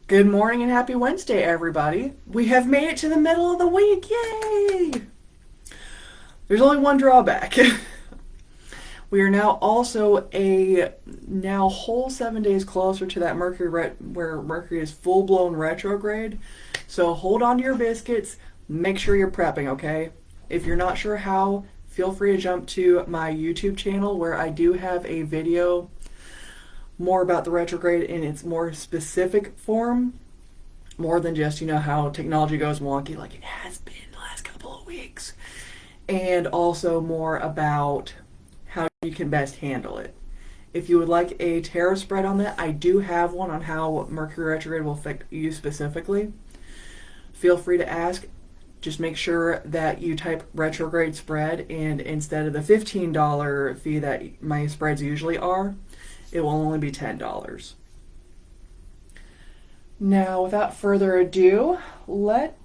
Good morning and happy Wednesday, everybody. We have made it to the middle of the week. Yay! There's only one drawback. We are now also a whole 7 days closer to that where Mercury is full-blown retrograde. So hold on to your biscuits. Make sure you're prepping, okay? If you're not sure how, feel free to jump to my YouTube channel where I do have a video more about the retrograde in its more specific form, more than just, how technology goes wonky like it has been the last couple of weeks, and also more about how you can best handle it. If you would like a tarot spread on that, I do have one on how Mercury retrograde will affect you specifically. Feel free to ask. Just make sure that you type retrograde spread, and instead of the $15 fee that my spreads usually are, it will only be $10. Now, without further ado, let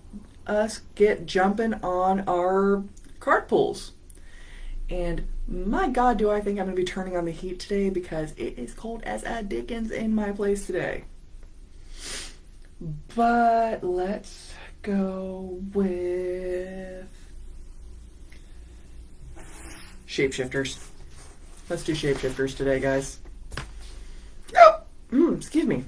us get jumping on our card pulls. And my God, do I think I'm going to be turning on the heat today because it is cold as a dickens in my place today. But let's go with shapeshifters. Let's do shapeshifters today, guys. Excuse me.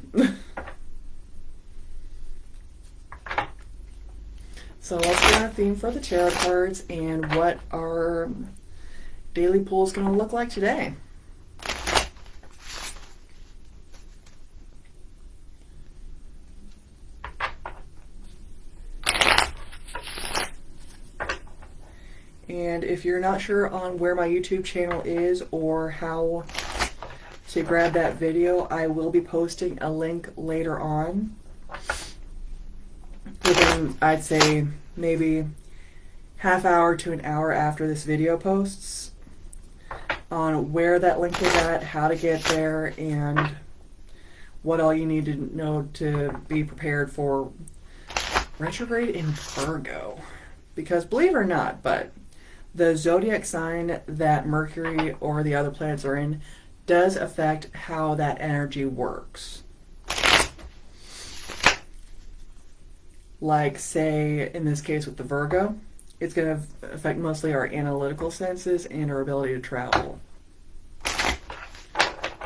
So let's get our theme for the tarot cards and what our daily pull is going to look like today. And if you're not sure on where my YouTube channel is or how to grab that video, I will be posting a link later on within, I'd say, maybe half hour to an hour after this video posts, on where that link is at, how to get there, and what all you need to know to be prepared for retrograde in Virgo. Because believe it or not, but the zodiac sign that Mercury or the other planets are in does affect how that energy works. Like, say, in this case with the Virgo, it's going to affect mostly our analytical senses and our ability to travel.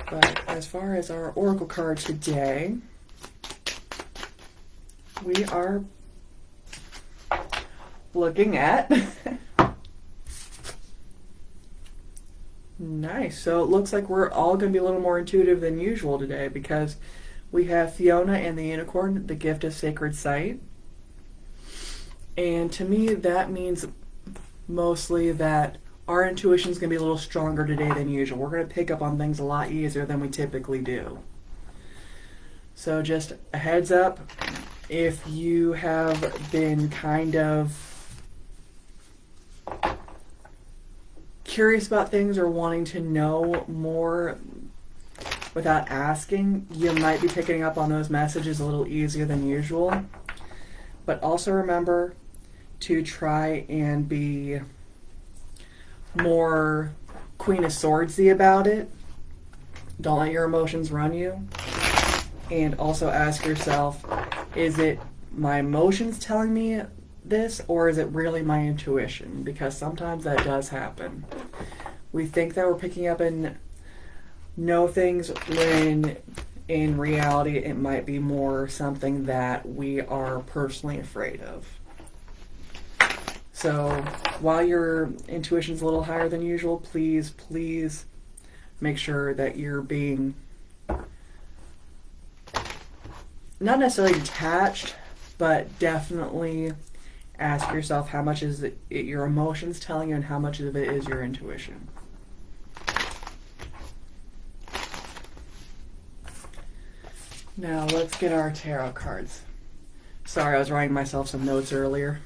But as far as our oracle card today, we are looking at nice. So it looks like we're all going to be a little more intuitive than usual today because we have Fiona and the Unicorn, the gift of sacred sight. And to me, that means mostly that our intuition is going to be a little stronger today than usual. We're going to pick up on things a lot easier than we typically do. So just a heads up, if you have been kind of curious about things or wanting to know more without asking, you might be picking up on those messages a little easier than usual. But also remember to try and be more Queen of Swordsy about it. Don't let your emotions run you. And also ask yourself, is it my emotions telling me this, or is it really my intuition? Because sometimes that does happen. We think that we're picking up and know things when in reality it might be more something that we are personally afraid of. So while your intuition's a little higher than usual, please make sure that you're being not necessarily detached, but definitely ask yourself how much is it your emotions telling you and how much of it is your intuition. Now let's get our tarot cards. Sorry, I was writing myself some notes earlier.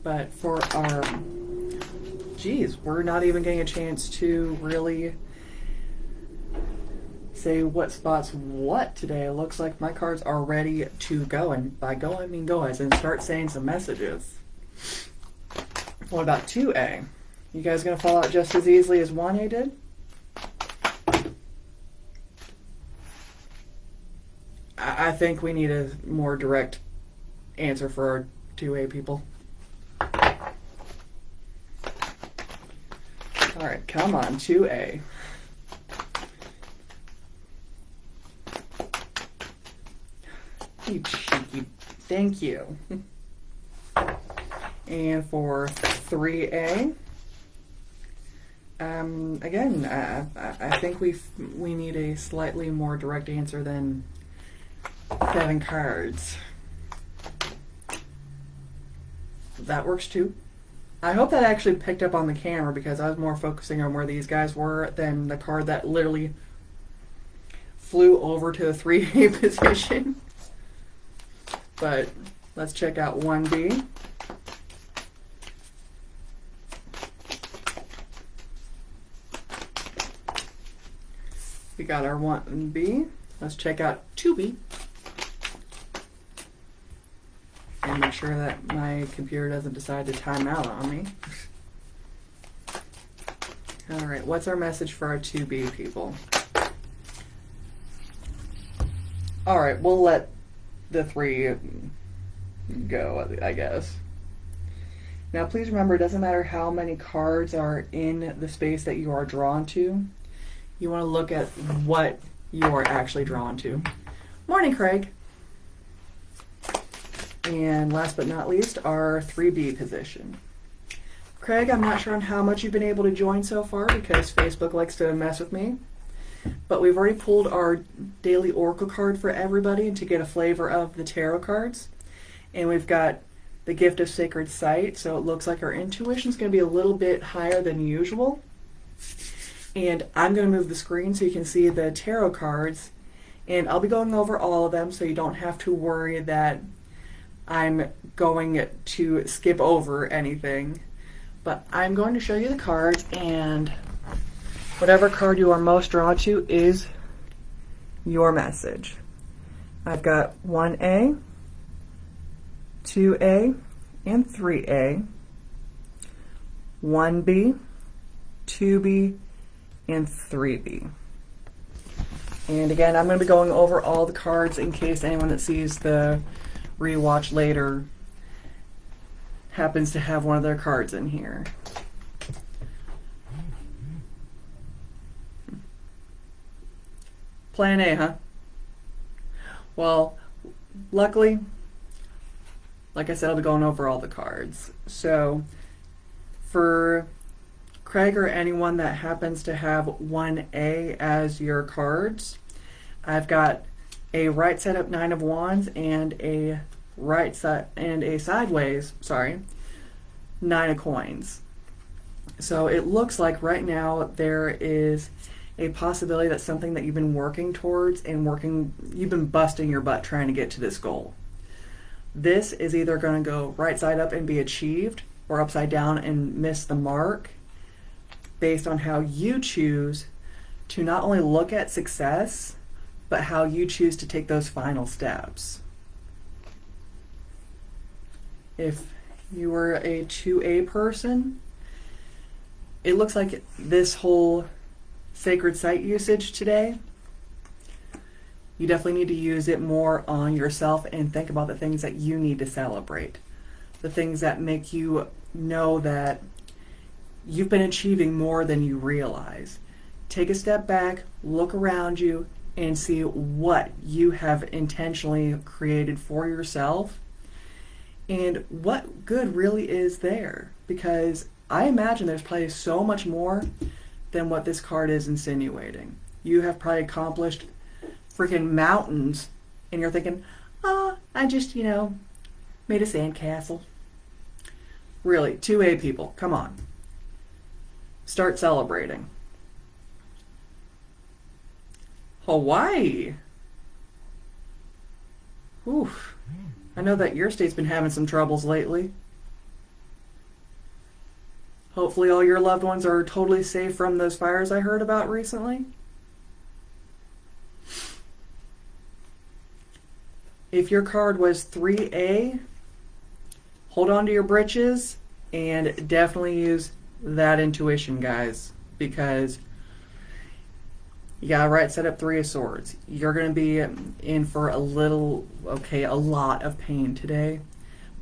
But for our... Geez, we're not even getting a chance to really say what spots what today. It looks like my cards are ready to go, and by go I mean go, as in start saying some messages. What about 2A? You guys gonna fall out just as easily as 1A did? I think we need a more direct answer for our 2A people. Alright, come on, 2A. You cheeky. Thank you. And for 3A, again, I think we need a slightly more direct answer than 7 cards. That works too. I hope that actually picked up on the camera because I was more focusing on where these guys were than the card that literally flew over to the 3A position. But let's check out 1B. We got our 1B. Let's check out 2B. And make sure that my computer doesn't decide to time out on me. Alright, what's our message for our 2B people? Alright, we'll let the 3 go, I guess. Now please remember, it doesn't matter how many cards are in the space that you are drawn to. You want to look at what you are actually drawn to. Morning, Craig. And last but not least, our 3B position. Craig, I'm not sure on how much you've been able to join so far because Facebook likes to mess with me. But we've already pulled our daily oracle card for everybody to get a flavor of the tarot cards. And we've got the gift of sacred sight, so it looks like our intuition is going to be a little bit higher than usual. And I'm going to move the screen so you can see the tarot cards. And I'll be going over all of them so you don't have to worry that I'm going to skip over anything. But I'm going to show you the cards, and whatever card you are most drawn to is your message. I've got 1A, 2A, and 3A, 1B, 2B, and 3B. And again, I'm going to be going over all the cards in case anyone that sees the rewatch later happens to have one of their cards in here. Plan A, huh? Well, luckily, like I said, I'll be going over all the cards. So, for Craig or anyone that happens to have 1A as your cards, I've got a right side up 9 of Wands and a right side and a sideways, 9 of Coins. So it looks like right now there is a possibility that something that you've been working towards and you've been busting your butt trying to get to this goal. This is either going to go right side up and be achieved or upside down and miss the mark based on how you choose to not only look at success, but how you choose to take those final steps. If you were a 2A person, it looks like this whole sacred site usage today, you definitely need to use it more on yourself and think about the things that you need to celebrate. The things that make you know that you've been achieving more than you realize. Take a step back, look around you, and see what you have intentionally created for yourself and what good really is there. Because I imagine there's probably so much more than what this card is insinuating. You have probably accomplished freaking mountains and you're thinking, oh, I just, made a sandcastle. Really, 2A people, come on. Start celebrating. Hawaii. Oof. I know that your state's been having some troubles lately. Hopefully all your loved ones are totally safe from those fires I heard about recently. If your card was 3A, hold on to your britches and definitely use that intuition, guys, because You got right side up 3 of Swords. You're going to be in for a lot of pain today.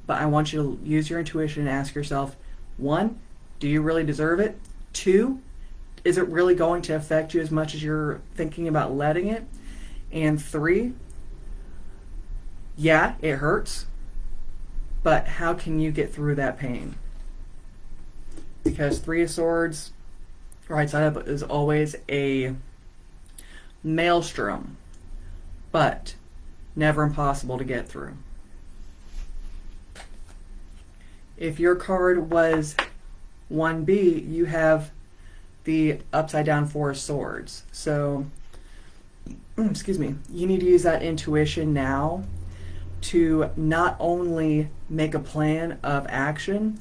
But I want you to use your intuition and ask yourself, 1, do you really deserve it? 2, is it really going to affect you as much as you're thinking about letting it? And 3, yeah, it hurts, but how can you get through that pain? Because 3 of Swords, right side up, is always a maelstrom, but never impossible to get through. If your card was 1B, you have the upside down 4 of Swords. So, excuse me, you need to use that intuition now to not only make a plan of action,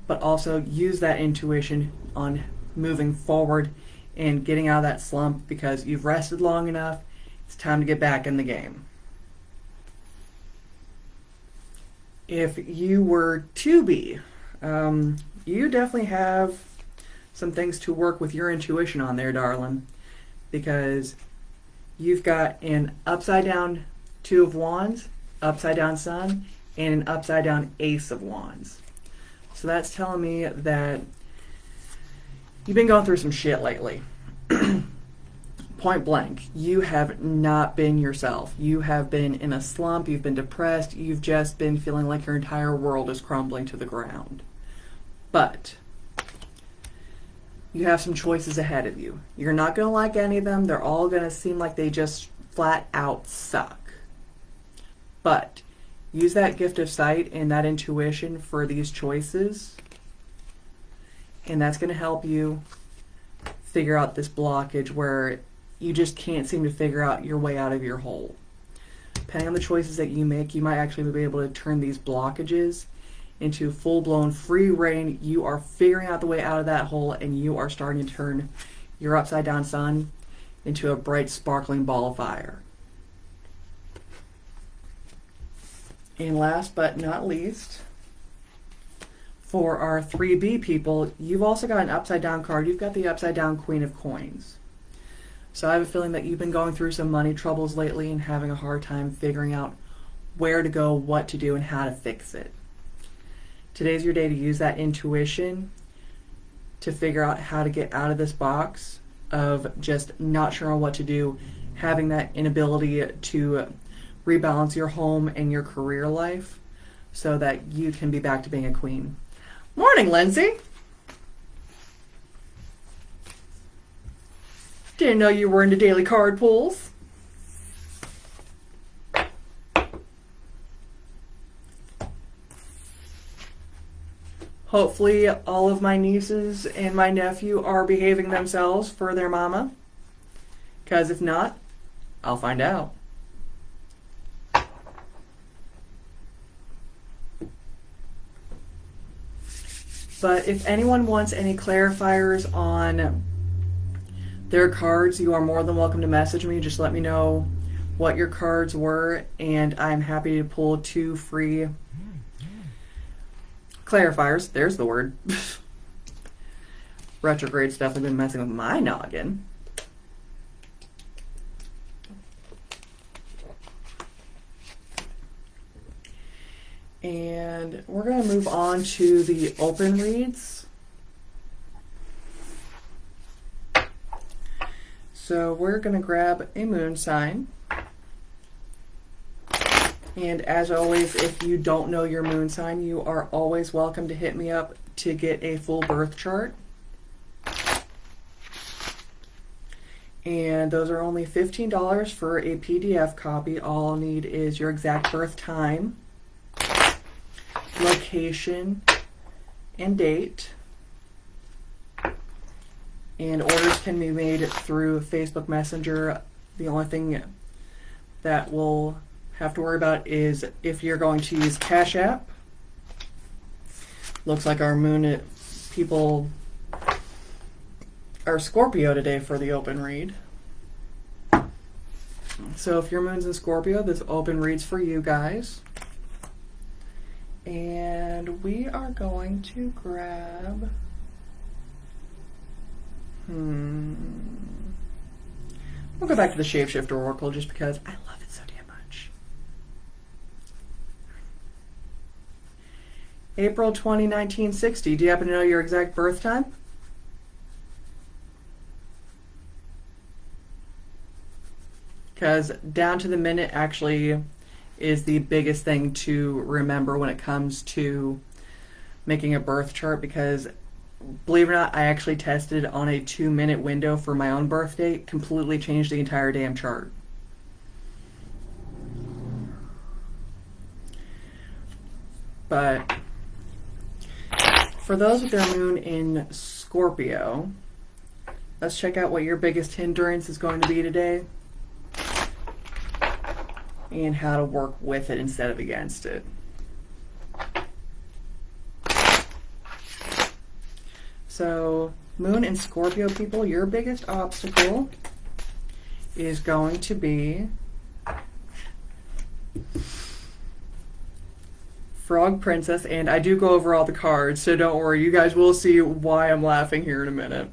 but also use that intuition on moving forward and getting out of that slump, because you've rested long enough. It's time to get back in the game. If you were 2B, you definitely have some things to work with your intuition on there, darling, because you've got an upside down 2 of Wands, upside down Sun, and an upside down Ace of Wands. So that's telling me that you've been going through some shit lately. Point blank, you have not been yourself. You have been in a slump, you've been depressed, you've just been feeling like your entire world is crumbling to the ground. But you have some choices ahead of you. You're not going to like any of them. They're all going to seem like they just flat out suck. But use that gift of sight and that intuition for these choices, and that's going to help you figure out this blockage where you just can't seem to figure out your way out of your hole. Depending on the choices that you make, you might actually be able to turn these blockages into full-blown free reign. You are figuring out the way out of that hole, and you are starting to turn your upside down sun into a bright, sparkling ball of fire. And last but not least, for our 3B people, you've also got an upside down card. You've got the upside down Queen of Coins. So I have a feeling that you've been going through some money troubles lately and having a hard time figuring out where to go, what to do, and how to fix it. Today's your day to use that intuition to figure out how to get out of this box of just not sure what to do, having that inability to rebalance your home and your career life so that you can be back to being a queen. Morning, Lindsay. Didn't know you were into daily card pulls. Hopefully all of my nieces and my nephew are behaving themselves for their mama. Because if not, I'll find out. But if anyone wants any clarifiers on their cards, you are more than welcome to message me. Just let me know what your cards were, and I'm happy to pull 2 free clarifiers. There's the word. Retrograde's definitely been messing with my noggin. And we're going to move on to the open reads. So we're going to grab a moon sign. And as always, if you don't know your moon sign, you are always welcome to hit me up to get a full birth chart. And those are only $15 for a PDF copy. All I'll need is your exact birth time, location, and date. And orders can be made through Facebook Messenger. The only thing that we'll have to worry about is if you're going to use Cash App. Looks like our moon people are Scorpio today for the open read. So if your moon's in Scorpio, this open read's for you guys. And we are going to grab We'll go back to the Shapeshifter Oracle just because I love it so damn much. April 20, 1960. Do you happen to know your exact birth time? Because down to the minute actually is the biggest thing to remember when it comes to making a birth chart, because believe it or not, I actually tested on a 2-minute window for my own birth date, completely changed the entire damn chart. But for those with their moon in Scorpio, let's check out what your biggest hindrance is going to be today and how to work with it instead of against it. So, Moon and Scorpio people, your biggest obstacle is going to be Frog Princess, and I do go over all the cards, so don't worry, you guys will see why I'm laughing here in a minute.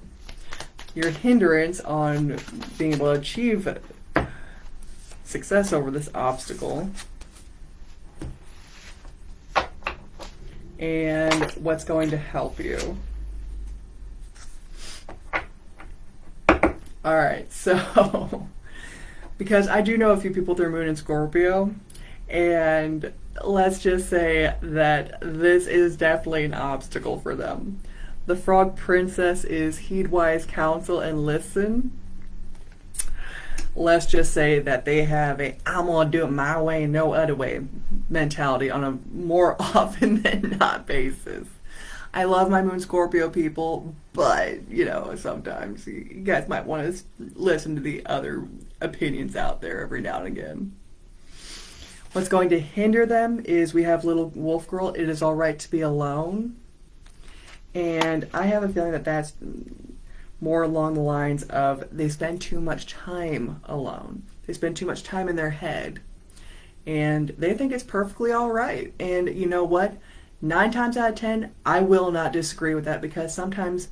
Your hindrance on being able to achieve success over this obstacle, and what's going to help you. Alright, so because I do know a few people with their moon in Scorpio, and let's just say that this is definitely an obstacle for them. The Frog Princess is heed wise counsel and listen. Let's just say that they have a I'm gonna do it my way and no other way mentality on a more often than not basis. I love my Moon Scorpio people, but, you know, sometimes you guys might want to listen to the other opinions out there every now and again. What's going to hinder them is we have Little Wolf Girl, It Is Alright to Be Alone. And I have a feeling that that's more along the lines of they spend too much time alone. They spend too much time in their head. And they think it's perfectly alright. And you know what? 9 times out of 10, I will not disagree with that, because sometimes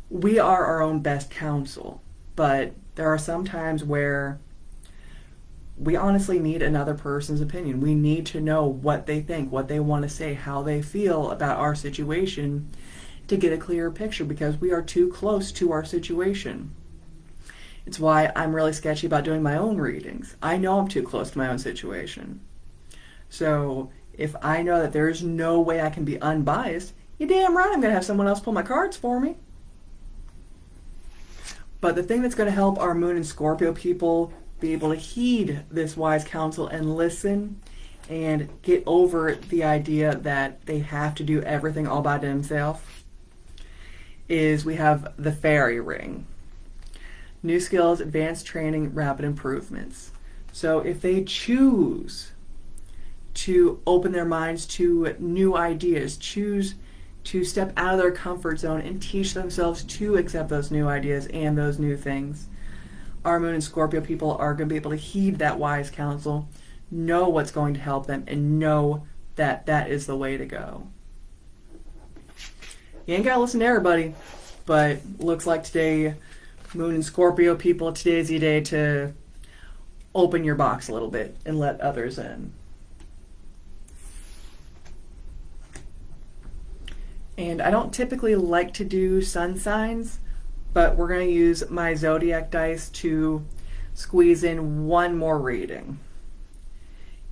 we are our own best counsel. But there are some times where we honestly need another person's opinion. We need to know what they think, what they want to say, how they feel about our situation to get a clearer picture, because we are too close to our situation. It's why I'm really sketchy about doing my own readings. I know I'm too close to my own situation. So if I know that there is no way I can be unbiased, you're damn right I'm going to have someone else pull my cards for me. But the thing that's going to help our Moon and Scorpio people be able to heed this wise counsel and listen and get over the idea that they have to do everything all by themselves is we have the Fairy Ring. New skills, advanced training, rapid improvements. So if they choose to open their minds to new ideas, choose to step out of their comfort zone and teach themselves to accept those new ideas and those new things, our Moon and Scorpio people are going to be able to heed that wise counsel, know what's going to help them, and know that that is the way to go. You ain't got to listen to everybody, but looks like today, Moon and Scorpio people, today's the day to open your box a little bit and let others in. And I don't typically like to do sun signs, but we're going to use my zodiac dice to squeeze in one more reading.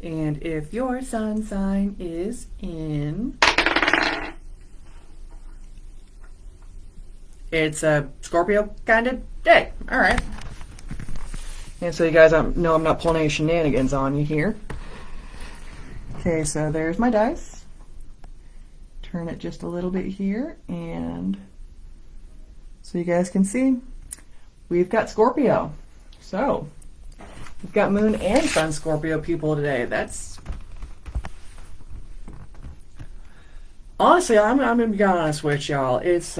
And if your sun sign is in, it's a Scorpio kind of day. All right. And so you guys know I'm not pulling any shenanigans on you here. Okay, so there's my dice. Turn it just a little bit here, and so you guys can see we've got Scorpio. So we've got Moon and Sun Scorpio people today. That's honestly, I'm gonna be honest with y'all. It's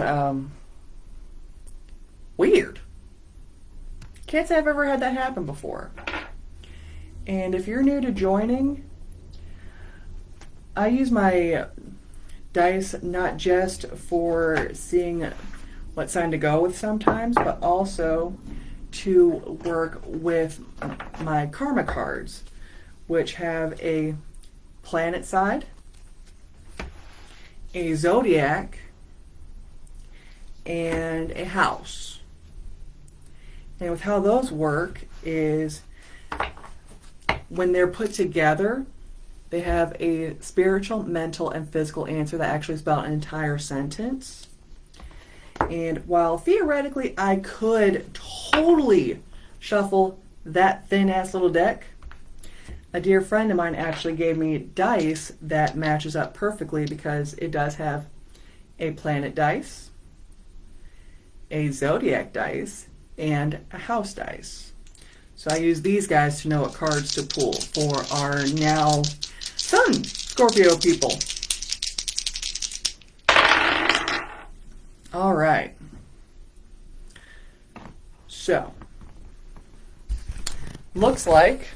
weird. Can't say I've ever had that happen before. And if you're new to joining, I use my dice not just for seeing what sign to go with sometimes, but also to work with my karma cards, which have a planet side, a zodiac, and a house. And with how those work is when they're put together, they have a spiritual, mental, and physical answer that actually spell an entire sentence. And while theoretically I could totally shuffle that thin-ass little deck, a dear friend of mine actually gave me dice that matches up perfectly because it does have a planet dice, a zodiac dice, and a house dice. So I use these guys to know what cards to pull for our now Sun Scorpio people. All right. So, looks like,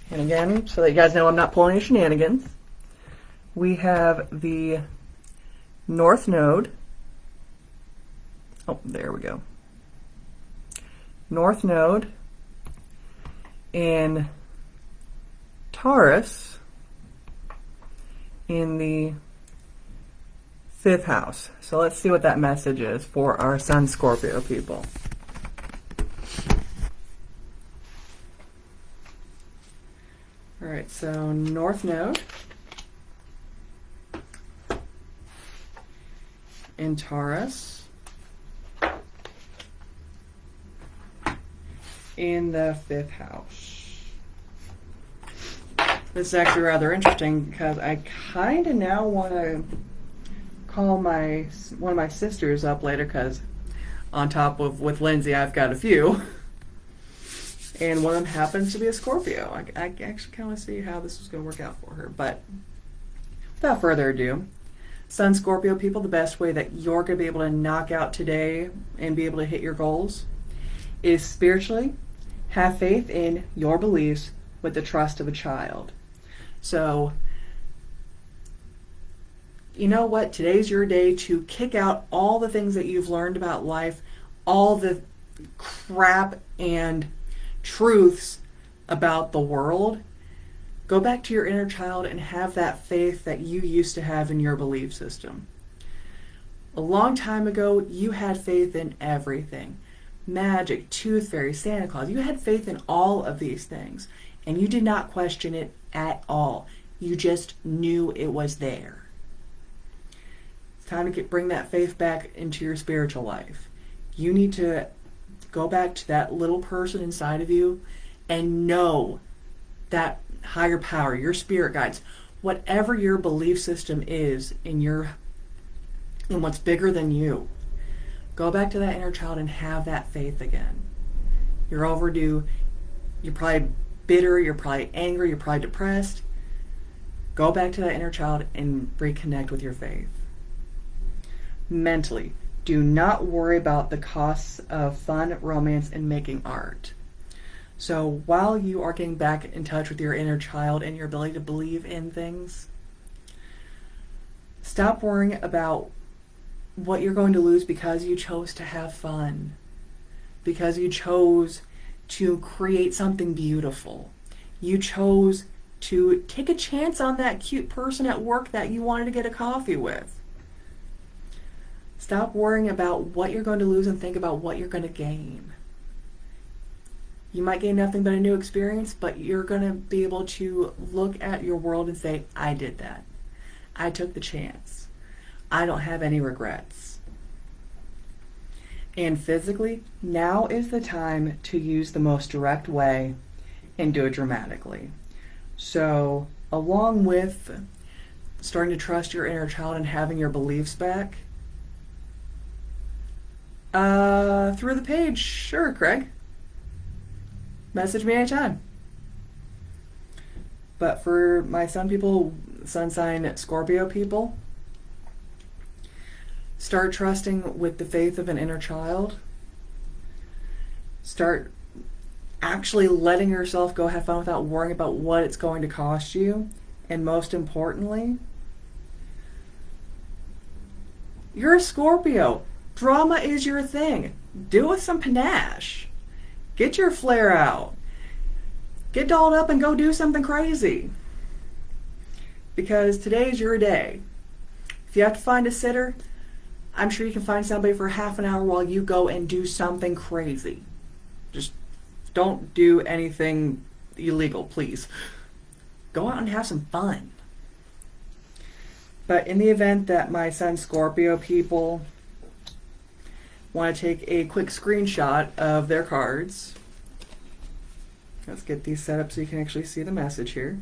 and again, so that you guys know I'm not pulling any shenanigans, we have the North Node. Oh, there we go. North Node in Taurus in the 5th house. So let's see what that message is for our Sun Scorpio people. All right, so North Node in Taurus in the 5th house. This is actually rather interesting because I kind of now want to call one of my sisters up later, because on top of with Lindsay I've got a few, and one of them happens to be a Scorpio. I actually kind of see how this is going to work out for her. But without further ado, Sun Scorpio people, the best way that you're going to be able to knock out today and be able to hit your goals is spiritually have faith in your beliefs with the trust of a child. So, you know what? Today's your day to kick out all the things that you've learned about life, all the crap and truths about the world. Go back to your inner child and have that faith that you used to have in your belief system. A long time ago, you had faith in everything. Magic, Tooth Fairy, Santa Claus. You had faith in all of these things, and you did not question it at all. You just knew it was there. It's time to bring that faith back into your spiritual life. You need to go back to that little person inside of you and know that higher power, your spirit guides, whatever your belief system is in what's bigger than you. Go back to that inner child and have that faith again. You're overdue. You're probably bitter. You're probably angry. You're probably depressed. Go back to that inner child and reconnect with your faith. Mentally, do not worry about the costs of fun, romance, and making art. So while you are getting back in touch with your inner child and your ability to believe in things, stop worrying about what you're going to lose because you chose to have fun, because you chose to create something beautiful. You chose to take a chance on that cute person at work that you wanted to get a coffee with. Stop worrying about what you're going to lose and think about what you're going to gain. You might gain nothing but a new experience, but you're going to be able to look at your world and say, I did that. I took the chance. I don't have any regrets. And physically, now is the time to use the most direct way and do it dramatically. So, along with starting to trust your inner child and having your beliefs back, through the page, sure, Craig. Message me anytime. But for my sun people, sun sign Scorpio people, start trusting with the faith of an inner child. Start actually letting yourself go have fun without worrying about what it's going to cost you. And most importantly, you're a Scorpio. Drama is your thing. Do it with some panache. Get your flair out. Get dolled up and go do something crazy. Because today's your day. If you have to find a sitter, I'm sure you can find somebody for half an hour while you go and do something crazy. Just don't do anything illegal, please. Go out and have some fun. But in the event that my Sun Scorpio people want to take a quick screenshot of their cards, let's get these set up so you can actually see the message here.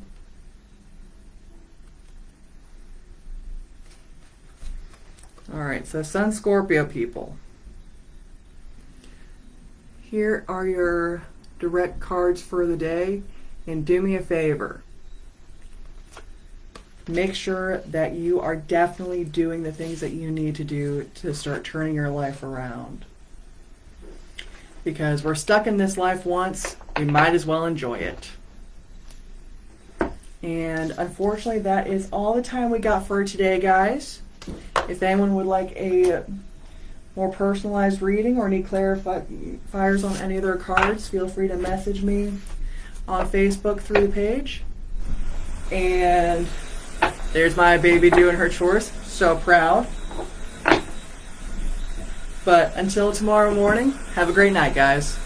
Alright, so Sun Scorpio people, here are your direct cards for the day, and do me a favor. Make sure that you are definitely doing the things that you need to do to start turning your life around. Because we're stuck in this life once, we might as well enjoy it. And unfortunately, that is all the time we got for today, guys. If anyone would like a more personalized reading or need clarifiers on any of their cards, feel free to message me on Facebook through the page. And there's my baby doing her chores. So proud. But until tomorrow morning, have a great night, guys.